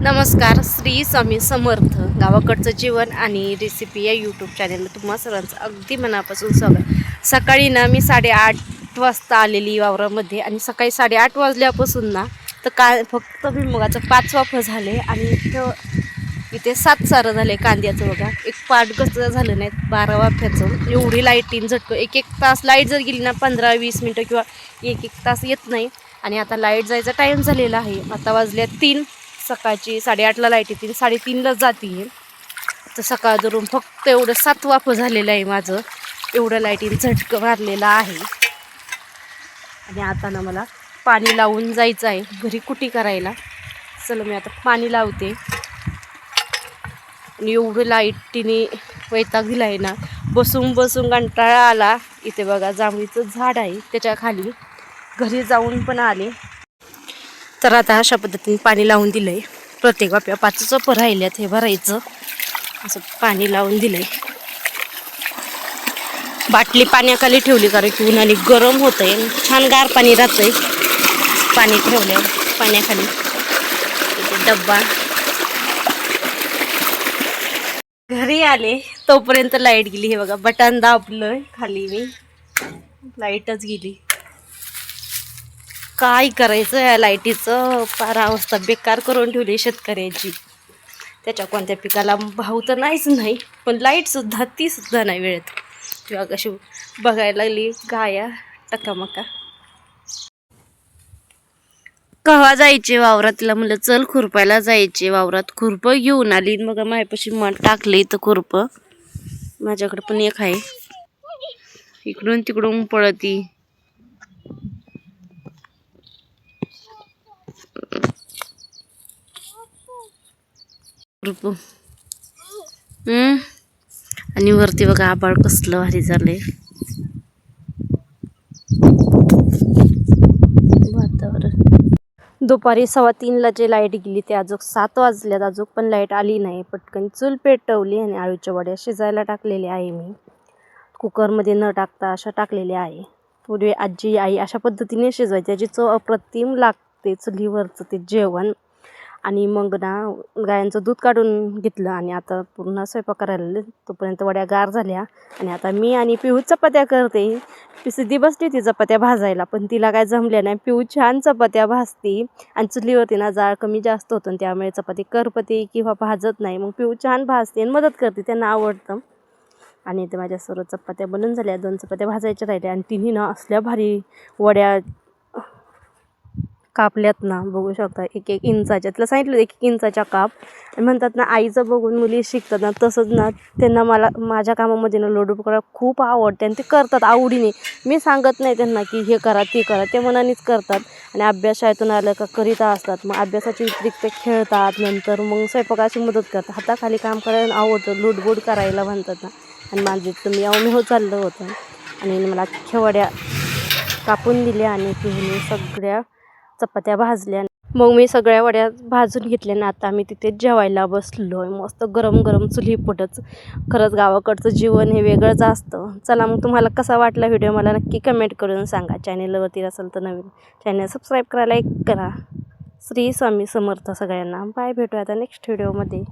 नमस्कार. श्री स्वामी समर्थ. गावाकडचं जीवन आणि रेसिपी या यूट्यूब चॅनलला तुम्हा सर्वांचं अगदी मनापासून स्वागत. सकाळी ना मी 8:30 वाजता आलेली वावरामध्ये आणि सकाळी 8:30 वाजल्यापासून ना तर फक्त भुईमुगाचं 5 वाफं झाले आणि इथे 7 सारं झाले कांद्याचं. बघा, एक पाट कसं झालं नाही 12 वाफ्याचं. एवढी लाईटीन झटकं, एक तास लाईट जर गेली ना 15-20 मिनटं किंवा एक तास येत नाही. आणि आता लाईट जायचा टाईम झालेला आहे. आता वाजल्या 3. सकाळची 8:30ला लाईट येतील, 3:30ला जाते. तर सकाळ धरून फक्त एवढं 7 वाफं झालेलं आहे माझं. एवढं लाईटीन झटकं मारलेलं आहे. आणि आता ना मला पाणी लावून जायचं आहे घरी कुटी करायला. चला मी आता पाणी लावते. आणि एवढं लाईटीने वैताग दिला आहे ना, बसून बसून कंटाळा आला. इथे बघा जांभळीचं झाड आहे, त्याच्या खाली घरी जाऊन पण आले. तर आता अशा पद्धतीने पाणी लावून दिलं आहे. प्रत्येक वाफ्या 5 चोपं राहिल्यात, हे भरायचं. असं पाणी लावून दिलं आहे. बाटली पाण्याखाली ठेवली कारण की उन्हाने गरम होतं आहे. छान गार पाणी राहतं आहे पाणी ठेवल्यावर पाण्याखाली. डब्बा घरी आले तोपर्यंत लाईट गेली. हे बघा, बटन दाबलं खाली मी, लाईटच गेली. काय करायचं या लाईटीचं, फार अवस्था बेकार करून ठेवली शेतकऱ्याची. त्याच्या कोणत्या पिकाला भाव तर नाहीच नाही, पण लाईटसुद्धा तीसुद्धा नाही वेळेत. किंवा कशी बघायला लागली गाया टकामका. कव्हा जायचे वावरात, तिला म्हणलं चल खुरपायला जायचे. वावरात खुरपं घेऊन आली. मग माझ्यापाशी मग टाकले इथं खुरपं. माझ्याकडे पण एक आहे. इकडून तिकडून पळती. आणि वरती बघा आभाळ कसलं भारी झालंय वातावरण. दुपारी 3:15ला जे लाईट गेली ते अजून 7 वाजल्यात, अजून पण लाईट आली नाही. पटकन चूल पेटवली आणि आळूच्या वड्या शिजायला टाकलेल्या आहे. मी कुकरमध्ये न टाकता अशा टाकलेल्या आहे. पूर्वी आजी आई अशा पद्धतीने शिजवायची, त्याची चव अप्रतिम लागते चुलीवरचं ते जेवण. आणि मग ना गायांचं दूध काढून घेतलं आणि आता पूर्ण स्वयंपाक करायला. तोपर्यंत वड्या गार झाल्या. आणि आता मी आणि पिहू चपात्या करते. सिद्धी बसली होती चपात्या भाजायला, पण तिला काय जमल्या नाही. पिहू छान चपात्या भाजते आणि चुलीवरती ना जाळ कमी जास्त होतं, त्यामुळे चपाती करपते किंवा भाजत नाही. मग पिहू छान भाजते आणि मदत करते, त्यांना आवडतं. आणि ते माझ्या सर्व चपात्या बनून झाल्या. 2 चपात्या भाजायच्या राहिल्या आणि तिन्ही ना असल्या भारी वड्या कापल्यात ना, बघू शकता 1-1 इंचाच्या. तिला सांगितलं 1-1 इंचाच्या काप. आणि म्हणतात ना आईचं बघून मुली शिकतात ना, तसंच ना त्यांना माझ्या कामामध्ये ना लोडू करायला खूप आवडते आणि ते करतात आवडीने. मी सांगत नाही त्यांना की हे करा ते करा, ते मनानेच करतात. आणि अभ्यास शाळेतून आलं का करीता असतात. मग अभ्यासाची व्यतिरिक्त खेळतात, नंतर मग स्वयंपाकाची मदत करतात. हाताखाली काम करायला आवडतं, लूडबूड करायला म्हणतात ना. आणि माझे तुम्ही मी हो चाललं होतं. आणि मला अख्ख्या वड्या कापून दिल्या आणि तिने सगळ्या चपात्या भाजल्या. मग मी सगळ्या वड्या भाजून घेतल्या आणि आता आम्ही तिथे जेवायला बसलो आहे. मस्त गरम गरम चुलीपटच. खरंच गावाकडचं जीवन हे वेगळंच असतं. चला मग तुम्हाला कसा वाटला व्हिडिओ मला नक्की कमेंट करून सांगा. चॅनेलवरती असेल तर नवीन चॅनल सबस्क्राईब करायला करा. श्री स्वामी समर्थ सगळ्यांना. बाय, भेटूया आता नेक्स्ट व्हिडिओमध्ये.